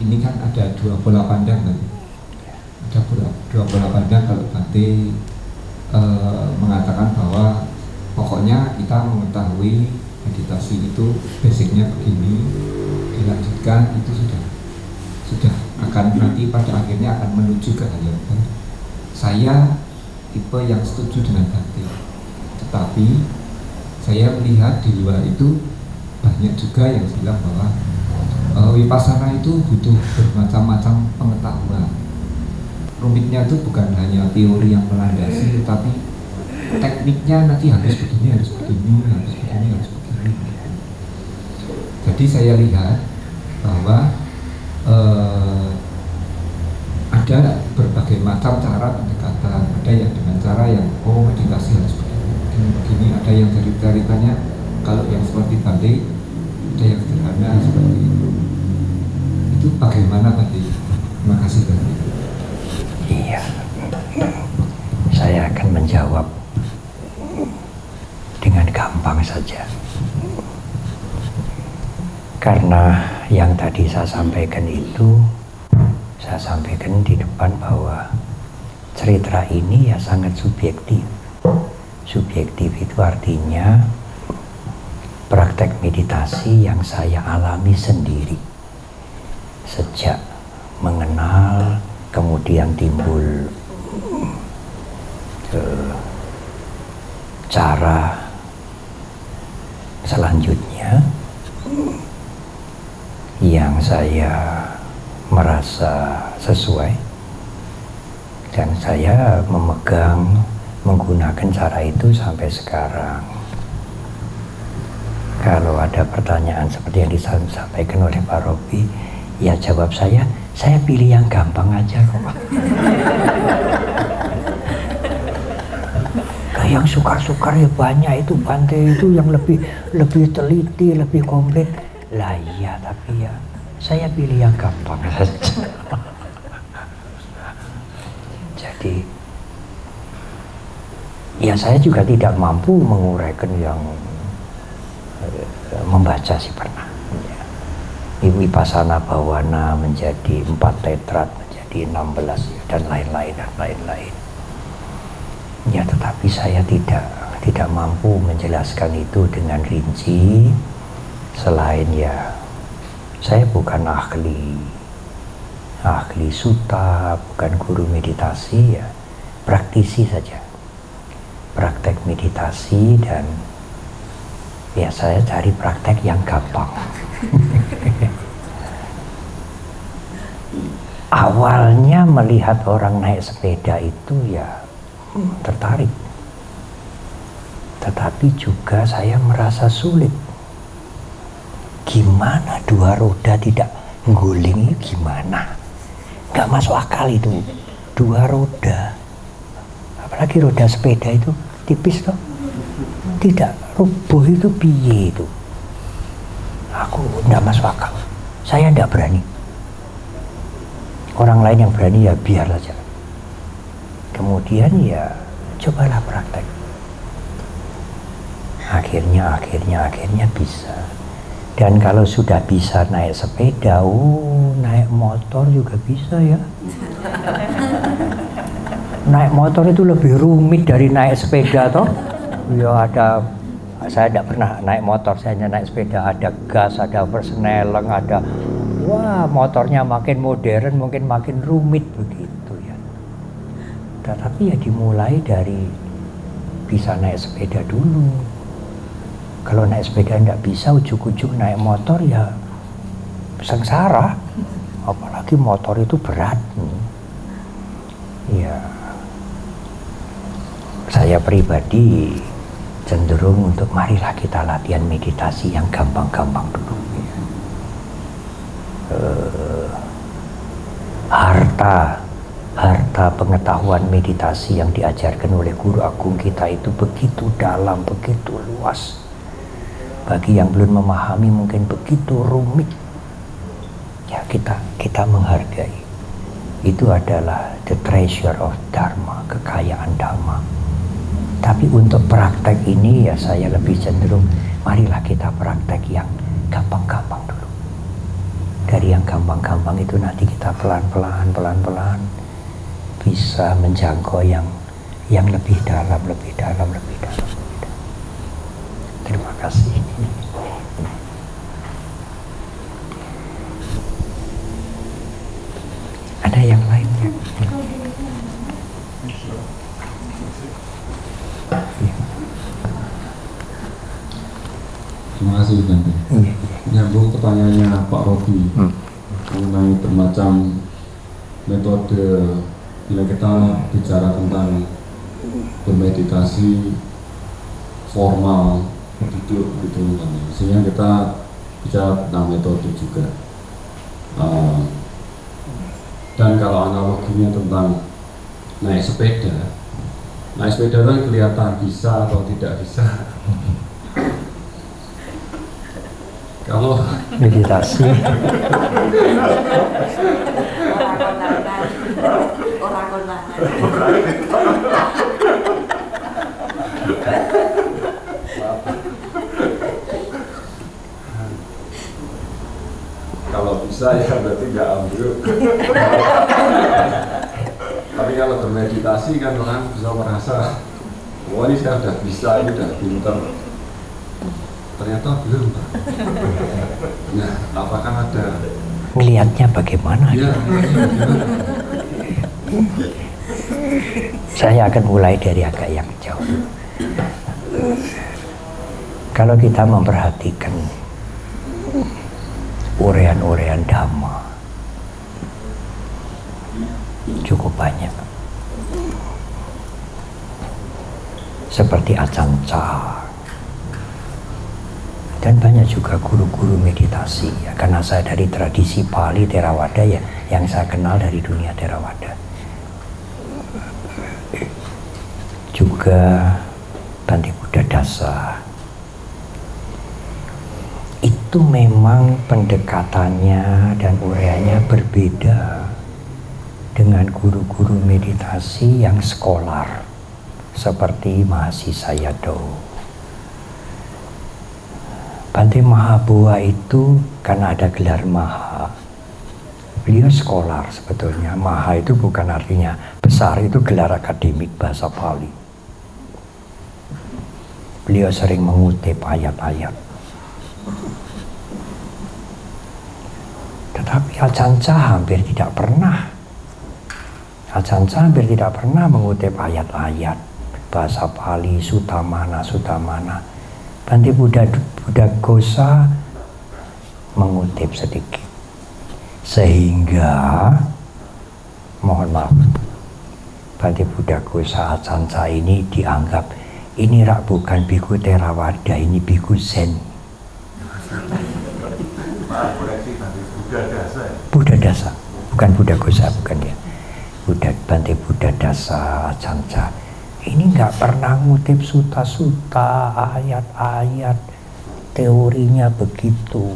ini kan ada dua pola pandang kan. Ada dua pola pandang kalau Bante mengatakan bahwa pokoknya kita mengetahui meditasi itu basicnya begini, dilanjutkan itu sudah akan nanti pada akhirnya akan menuju ke hal yang baik. Saya tipe yang setuju dengan Bante, tetapi saya melihat di luar itu banyak juga yang bilang bahwa Vipassana itu butuh bermacam-macam pengetahuan. Rumitnya itu bukan hanya teori yang melandasi, tetapi tekniknya nanti harus begini, harus begini, harus begini, harus begini. Jadi saya lihat bahwa ada berbagai macam cara pendekatan. Ada yang dengan cara yang meditasi harus begini, ada yang dari ceritanya kalau yang seperti Bante, ada yang sederhana seperti itu. Itu bagaimana Bante? Terima kasih Bante. Iya, saya akan menjawab dengan gampang saja. Karena yang tadi saya sampaikan itu, saya sampaikan di depan bahwa cerita ini ya sangat subjektif. Subjektif itu artinya praktek meditasi yang saya alami sendiri. Sejak mengenal, kemudian timbul cara selanjutnya yang saya merasa sesuai, dan saya menggunakan cara itu sampai sekarang. Kalau ada pertanyaan seperti yang disampaikan oleh Pak Robi, ya jawab saya pilih yang gampang aja kok. Yang sukar-sukar ya banyak, itu Bante itu yang lebih teliti, lebih komplit. Lah iya, tapi ya saya pilih yang gampang saja. Jadi ya saya juga tidak mampu menguraikan yang membaca sih pernah. Vipassana Bhavana menjadi 4 tetrat, menjadi 16 dan lain-lain. Ya, tetapi saya tidak mampu menjelaskan itu dengan rinci. Selain ya, saya bukan ahli sutta, bukan guru meditasi, ya praktisi saja. Praktek meditasi, dan ya saya cari praktek yang gampang. Awalnya melihat orang naik sepeda itu ya tertarik, tetapi juga saya merasa sulit. Gimana 2 roda tidak ngguling, gimana? Gak masuk akal itu, 2 roda, apalagi roda sepeda itu tipis toh, tidak rubuh itu piye itu. Aku tidak masuk akal, saya tidak berani. Orang lain yang berani ya biar saja. Kemudian ya cobalah praktek. Akhirnya bisa. Dan kalau sudah bisa naik sepeda, naik motor juga bisa ya. Naik motor itu lebih rumit dari naik sepeda toh. Ya saya tidak pernah naik motor, saya hanya naik sepeda. Ada gas, ada persneleng, ada, wah motornya makin modern, mungkin makin rumit begitu ya. Tetapi ya dimulai dari bisa naik sepeda dulu. Kalau naik sepeda tidak bisa, ujuk-ujuk naik motor ya sengsara. Apalagi motor itu berat. Ya, saya pribadi cenderung untuk marilah kita latihan meditasi yang gampang-gampang dulu. Harta pengetahuan meditasi yang diajarkan oleh guru agung kita itu begitu dalam, begitu luas. Bagi yang belum memahami mungkin begitu rumit. Ya kita menghargai. Itu adalah the treasure of Dharma, kekayaan Dhamma. Tapi untuk praktek ini ya saya lebih cenderung marilah kita praktek yang gampang-gampang dulu. Dari dari yang gampang-gampang itu nanti kita pelan-pelan bisa menjangkau yang lebih dalam. Terima kasih. Ada yang lainnya? Terima kasih Bante. Nyambung pertanyaannya Pak Robi mengenai bermacam metode bila kita bicara tentang bermeditasi formal duduk gitu, sehingga kita bicara tentang metode juga. Dan kalau analoginya tentang naik sepeda kan kelihatan bisa atau tidak bisa. Kalau meditasi orang kondangan. Kalau bisa ya berarti nggak ambil. Tapi kalau bermeditasi kan orang bisa merasa, wah ini saya udah bisa, ini udah pintar. Ternyata belum, Pak. Nah, apakah ada? Melihatnya bagaimana? Ya, Saya akan mulai dari agak yang jauh. Kalau kita memperhatikan urean-urean Dhamma, cukup banyak. Seperti Ajahn Chah. Dan banyak juga guru-guru meditasi ya, karena saya dari tradisi Pali Theravada ya, yang saya kenal dari dunia Theravada. Juga Bhante Buddha Dasa. Itu memang pendekatannya dan ureanya berbeda dengan guru-guru meditasi yang skolar seperti Mahasi Sayadaw. Bhante Mahaboa itu karena ada gelar Maha, beliau skolar sebetulnya. Maha itu bukan artinya besar, itu gelar akademik bahasa Pali. Beliau sering mengutip ayat-ayat. Tetapi Ajahn Chah hampir tidak pernah. Ajahn Chah hampir tidak pernah mengutip ayat-ayat bahasa Pali, Sutamana. Bhante Buddha Ghosa mengutip sedikit, sehingga mohon maaf, Bhante Buddha Ghosa Ajahn Chah ini dianggap ini rak bukan biku Theravada, ini biku Zen. Buddha Dasa, bukan Buddha Ghosa, bukan dia. Bhante Buddha Dasa Ajahn Chah ini nggak pernah ngutip suta-suta, ayat-ayat, teorinya begitu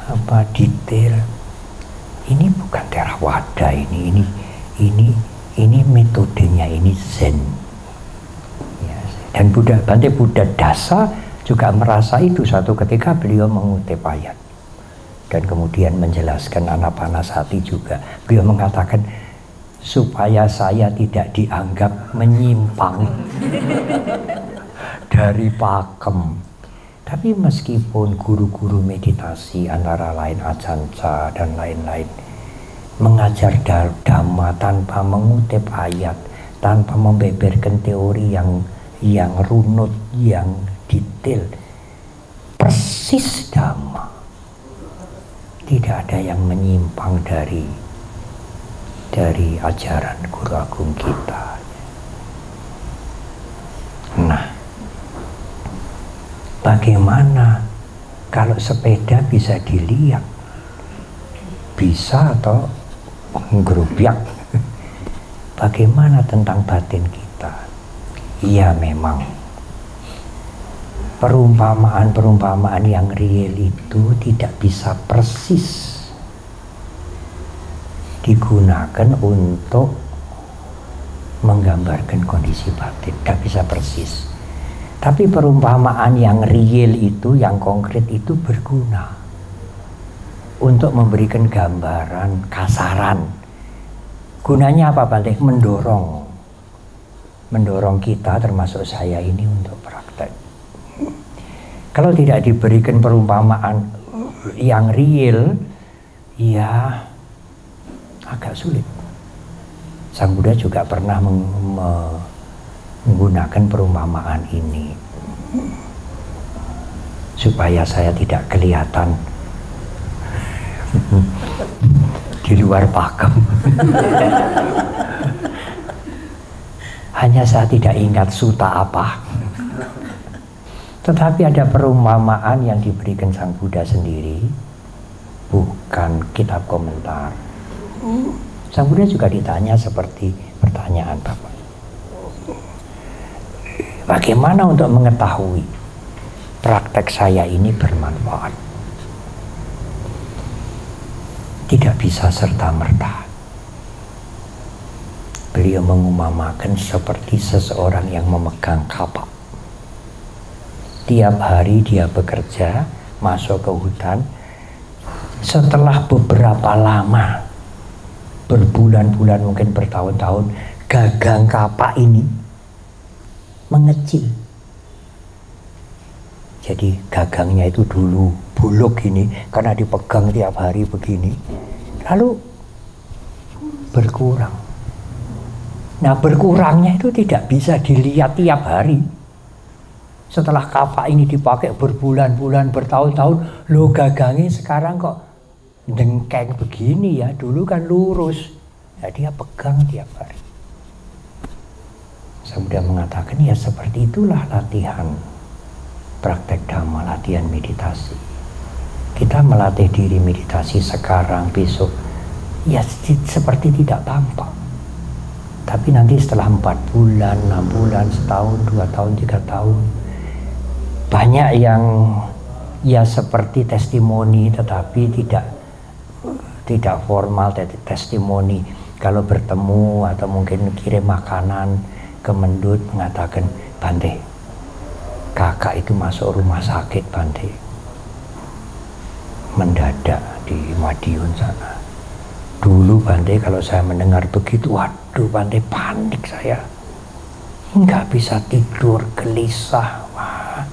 apa detail. Ini bukan Theravada, ini metodenya, ini Zen. Ya, dan Bhante Buddha Dasa juga merasa itu suatu ketika beliau mengutip ayat dan kemudian menjelaskan Anapanasati juga. Beliau mengatakan supaya saya tidak dianggap menyimpang dari pakem. Tapi meskipun guru-guru meditasi antara lain Ajahn Chah dan lain-lain mengajar Dhamma tanpa mengutip ayat, tanpa membeberkan teori yang runut, yang detail, persis Dhamma, tidak ada yang menyimpang dari ajaran Guru Agung kita. Nah, bagaimana kalau sepeda bisa dilihat? Bisa atau ngerubiak? Bagaimana tentang batin kita? Iya, memang perumpamaan-perumpamaan yang real itu tidak bisa persis digunakan untuk menggambarkan kondisi batin, tidak bisa persis. Tapi perumpamaan yang real itu, yang konkret itu berguna untuk memberikan gambaran kasaran. Gunanya apa Bante? Mendorong kita termasuk saya ini untuk praktek. Kalau tidak diberikan perumpamaan yang real, ya agak sulit. Sang Buddha juga pernah menggunakan perumpamaan ini supaya saya tidak kelihatan di luar pakem. Hanya saya tidak ingat suta apa. Tetapi ada perumpamaan yang diberikan Sang Buddha sendiri, bukan kitab komentar. Sang Buddha juga ditanya seperti pertanyaan Bapak. Bagaimana untuk mengetahui praktek saya ini bermanfaat? Tidak bisa serta-merta. Beliau mengumpamakan seperti seseorang yang memegang kapak. Tiap hari dia bekerja, masuk ke hutan. Setelah beberapa lama, berbulan-bulan mungkin bertahun-tahun, gagang kapak ini mengecil. Jadi gagangnya itu dulu buluk gini karena dipegang tiap hari begini, lalu berkurang. Nah, berkurangnya itu tidak bisa dilihat tiap hari. Setelah kapak ini dipakai berbulan-bulan, bertahun-tahun, lo gagangnya sekarang kok dengkeng begini ya, dulu kan lurus. Nah, dia pegang tiap hari. Saya sudah mengatakan ya seperti itulah latihan praktek dhamma, latihan meditasi. Kita melatih diri meditasi sekarang, besok, ya seperti tidak tampak. Tapi nanti setelah 4 bulan, 6 bulan, setahun, 2 tahun, 3 tahun, banyak yang ya seperti testimoni tetapi tidak formal, testimoni. Kalau bertemu atau mungkin kirim makanan ke Mendut mengatakan, Bante, kakak itu masuk rumah sakit Bante, mendadak di Madiun sana. Dulu Bante kalau saya mendengar begitu, waduh Bante, panik saya, nggak bisa tidur, gelisah. Wah.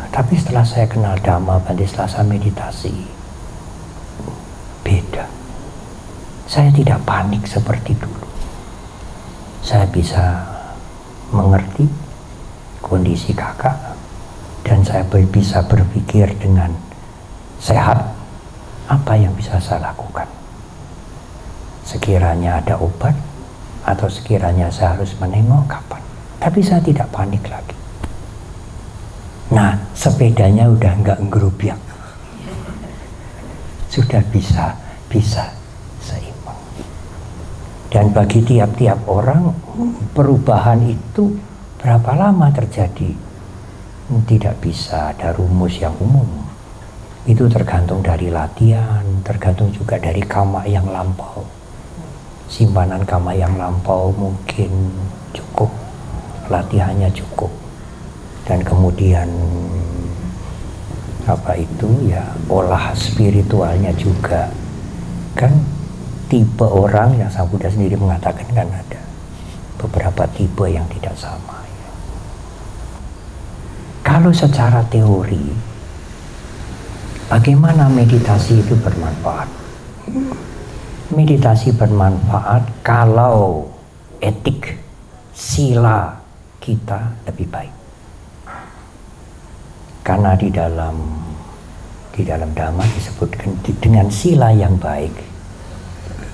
Tapi setelah saya kenal Dhamma Bante, setelah saya meditasi, beda. Saya tidak panik seperti dulu. Saya bisa mengerti kondisi kakak dan saya bisa berpikir dengan sehat apa yang bisa saya lakukan. Sekiranya ada obat atau sekiranya saya harus menengok kapan. Tapi saya tidak panik lagi. Nah, sepedanya udah nggak ngerubiak. Sudah bisa seimbang. Dan bagi tiap-tiap orang perubahan itu berapa lama terjadi? Tidak bisa ada rumus yang umum. Itu tergantung dari latihan, tergantung juga dari kama yang lampau. Simpanan kama yang lampau mungkin cukup, latihannya cukup. Dan kemudian apa itu ya, olah spiritualnya juga. Kan tipe orang yang Sang Buddha sendiri mengatakan kan ada beberapa tipe yang tidak sama ya. Kalau secara teori, bagaimana meditasi itu bermanfaat? Meditasi bermanfaat kalau etik, sila kita lebih baik. Karena di dalam Dhamma disebutkan dengan sila yang baik,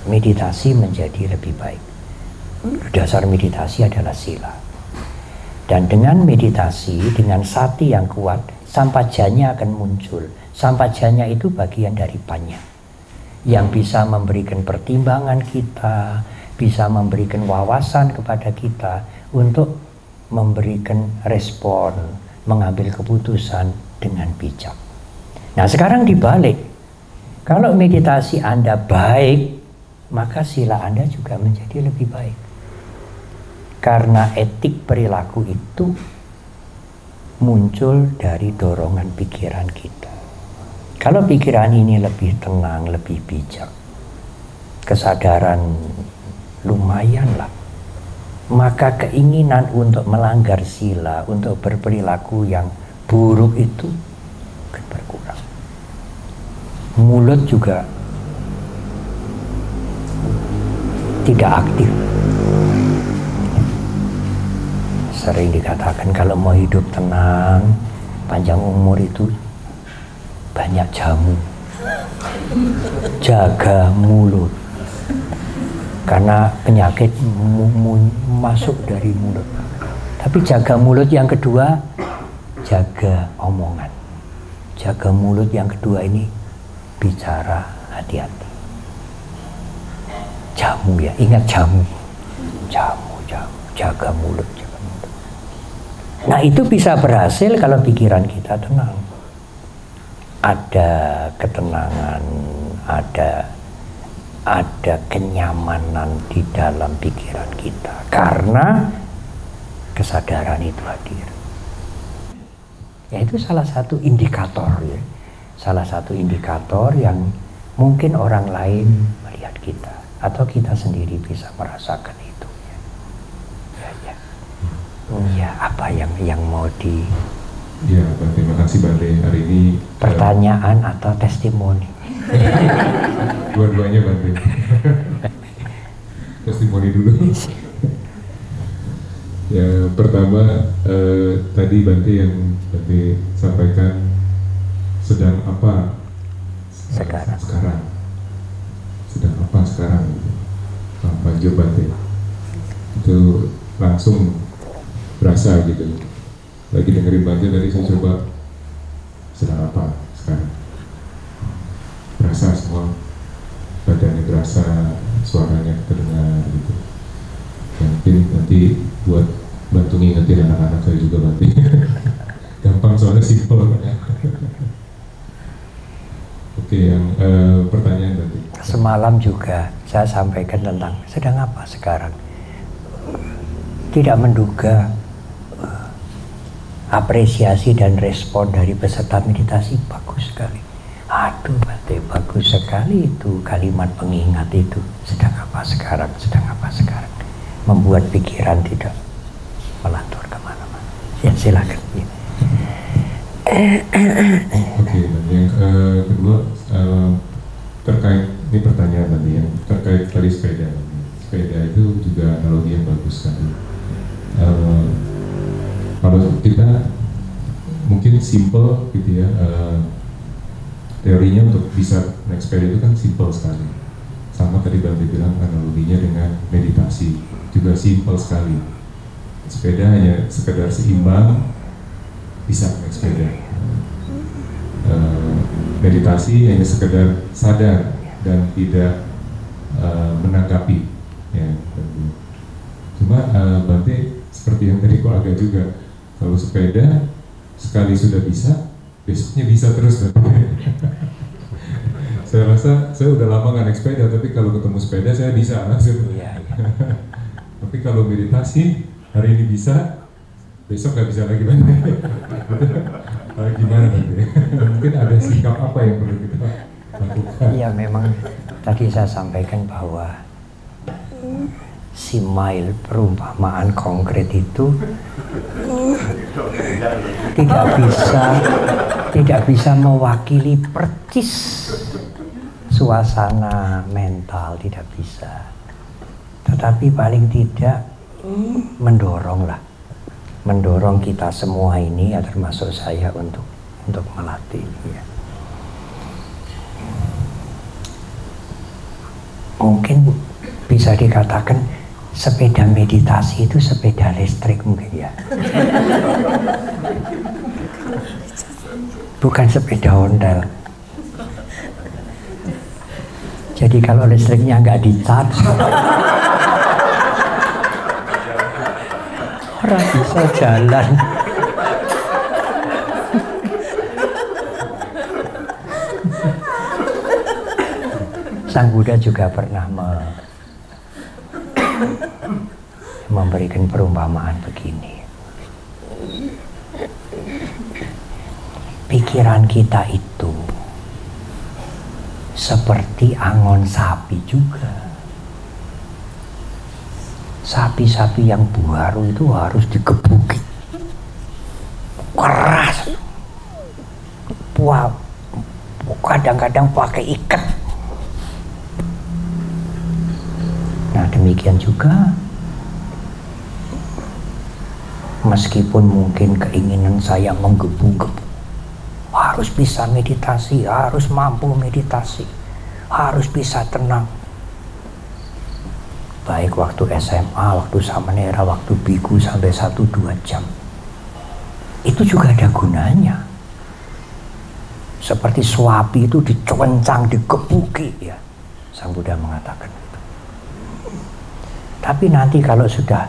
meditasi menjadi lebih baik. Dasar meditasi adalah sila. Dan dengan meditasi, dengan sati yang kuat, sampajanya akan muncul. Sampajanya itu bagian dari panya, yang bisa memberikan pertimbangan kita, bisa memberikan wawasan kepada kita untuk memberikan respon, mengambil keputusan dengan bijak. Nah, sekarang dibalik. Kalau meditasi Anda baik, maka sila Anda juga menjadi lebih baik. Karena etik perilaku itu muncul dari dorongan pikiran kita. Kalau pikiran ini lebih tenang, lebih bijak, kesadaran lumayan lah, maka keinginan untuk melanggar sila, untuk berperilaku yang buruk itu akan berkurang. Mulut juga tidak aktif. Sering dikatakan kalau mau hidup tenang, panjang umur itu banyak jamu. Jaga mulut. Karena penyakit masuk dari mulut. Tapi jaga mulut yang kedua, jaga omongan. Jaga mulut yang kedua ini, bicara hati-hati. Jamu ya, ingat jamu. Jamu, jaga mulut, jaga mulut. Nah itu bisa berhasil kalau pikiran kita tenang. Ada ketenangan, ada kenyamanan di dalam pikiran kita karena kesadaran itu hadir. Ya itu salah satu indikator ya. Salah satu indikator yang mungkin orang lain melihat kita atau kita sendiri bisa merasakan itu ya. Ya apa yang mau di ya, terima kasih Bante. Hari ini pertanyaan atau testimoni? Dua-duanya Bante. Testimoni dulu. Ya pertama tadi Bante yang Bante sampaikan sedang apa Sekarang. Sedang apa sekarang? Panjur Bante itu langsung berasa gitu. Lagi dengerin Bante tadi saya coba sedang apa sekarang. Berasa semua, badannya berasa, suaranya terdengar gitu. Dan mungkin nanti buat bantu ngingetin anak-anak saya juga Bante. Gampang soalnya simple. Oke, yang pertanyaan Bante. Semalam juga saya sampaikan tentang sedang apa sekarang. Tidak menduga apresiasi dan respon dari peserta meditasi bagus sekali. Aduh Bante, bagus sekali itu kalimat pengingat itu. Sedang apa sekarang, sedang apa sekarang. Membuat pikiran tidak melantur kemana-mana. Ya silakan. Ya. Oke, dan yang kedua terkait, ini pertanyaan tadi yang terkait tadi sepeda. Sepeda itu juga analogi yang bagus sekali. Kalau kita mungkin simple gitu ya, teorinya untuk bisa naik sepeda itu kan simple sekali. Sama tadi Bante bilang analoginya dengan meditasi juga simple sekali. Sepeda hanya sekedar seimbang, bisa naik sepeda. Meditasi hanya sekedar sadar dan tidak menanggapi. Ya, cuma Bante seperti yang tadi keluarga juga. Kalau sepeda sekali sudah bisa, besoknya bisa terus. Saya rasa saya udah lama nggak naik sepeda, tapi kalau ketemu sepeda saya bisa langsung. Iya. Tapi kalau meditasi hari ini bisa, besok nggak bisa lagi Bante. Gimana Bante? Mungkin ada sikap apa yang perlu kita lakukan? Iya memang tadi saya sampaikan bahwa simail perumpamaan konkret itu tidak bisa mewakili persis suasana mental, tidak bisa. Tetapi paling tidak mendorong kita semua ini, ya termasuk saya untuk melatih. Ya. Mungkin bisa dikatakan sepeda meditasi itu sepeda listrik mungkin ya. Bukan sepeda ondel. Jadi kalau listriknya nggak di-charge, orang bisa jalan. Sang Buddha juga pernah memberikan perumpamaan begini. Pikiran kita itu seperti angon sapi juga. Sapi-sapi yang baru itu harus digebuki keras. Wah, kadang-kadang pakai ikat. Nah, demikian juga meskipun mungkin keinginan saya menggebu-gebu, harus bisa meditasi, harus mampu meditasi, harus bisa tenang. Baik waktu SMA, waktu samanera, waktu biku sampai 1-2 jam. Itu juga ada gunanya. Seperti suapi itu dicewencang, digebuki ya. Sang Buddha mengatakan itu. Tapi nanti kalau sudah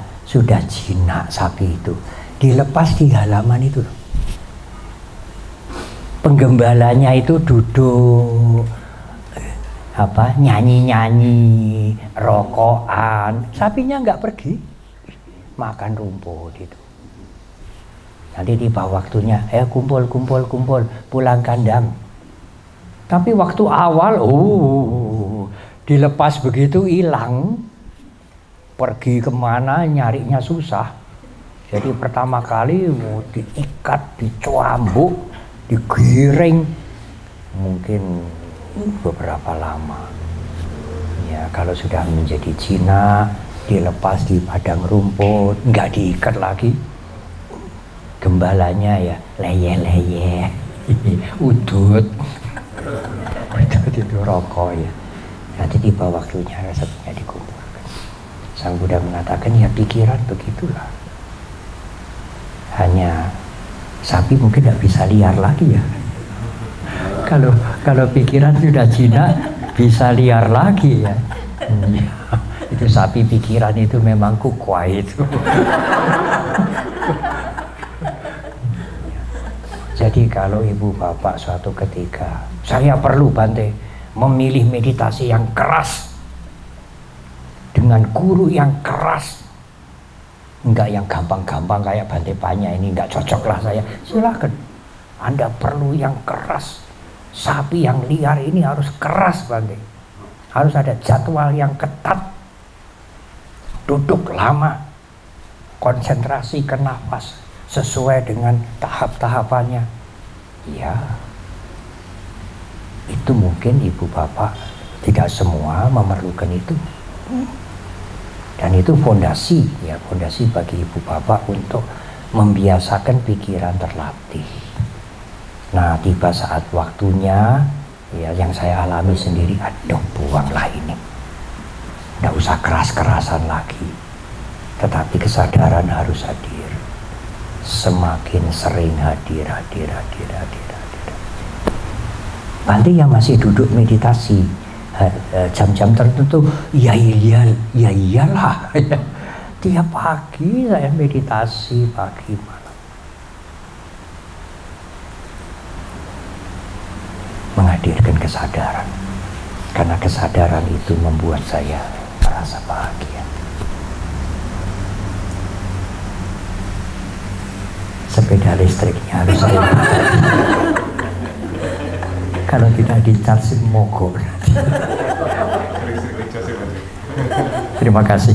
jinak sapi itu, dilepas di halaman itu. Penggembalanya itu duduk nyanyi-nyanyi, rokokan, sapinya nggak pergi, makan rumput itu. Nanti tiba waktunya, kumpul, pulang kandang. Tapi waktu awal, dilepas begitu hilang, pergi kemana nyarinya susah. Jadi pertama kali diikat, dicambuk, digiring, mungkin beberapa lama. Ya, kalau sudah menjadi jinak, dilepas di padang rumput, nggak diikat lagi. Gembalanya ya leye-leye, udut itu rokok ya. Nanti tiba waktunya sapinya dikumpulkan. Sang Buddha mengatakan ya pikiran begitulah. Hanya sapi mungkin tidak bisa liar lagi ya. Kalau pikiran sudah jinak bisa liar lagi ya. Itu sapi pikiran itu memang kukuai itu. Jadi kalau ibu bapak suatu ketika, saya perlu Bante memilih meditasi yang keras dengan guru yang keras, enggak yang gampang-gampang kayak Bante Panya ini, enggak cocok lah saya. Silakan, Anda perlu yang keras. Sapi yang liar ini harus keras Bante, harus ada jadwal yang ketat, duduk lama, konsentrasi ke nafas sesuai dengan tahap-tahapannya. Ya, itu mungkin ibu bapak tidak semua memerlukan itu. Dan itu fondasi, ya fondasi bagi ibu bapak untuk membiasakan pikiran terlatih. Nah, tiba saat waktunya, ya yang saya alami sendiri, aduh buanglah ini. Nggak usah keras-kerasan lagi. Tetapi kesadaran harus hadir. Semakin sering hadir. Bante yang masih duduk meditasi jam-jam tertentu, ya iyalah. Tiap pagi saya meditasi, pagi malam. Menghadirkan kesadaran. Karena kesadaran itu membuat saya merasa bahagia. Sepeda listriknya harus ada. Kalau tidak dicas mogok. Terima kasih.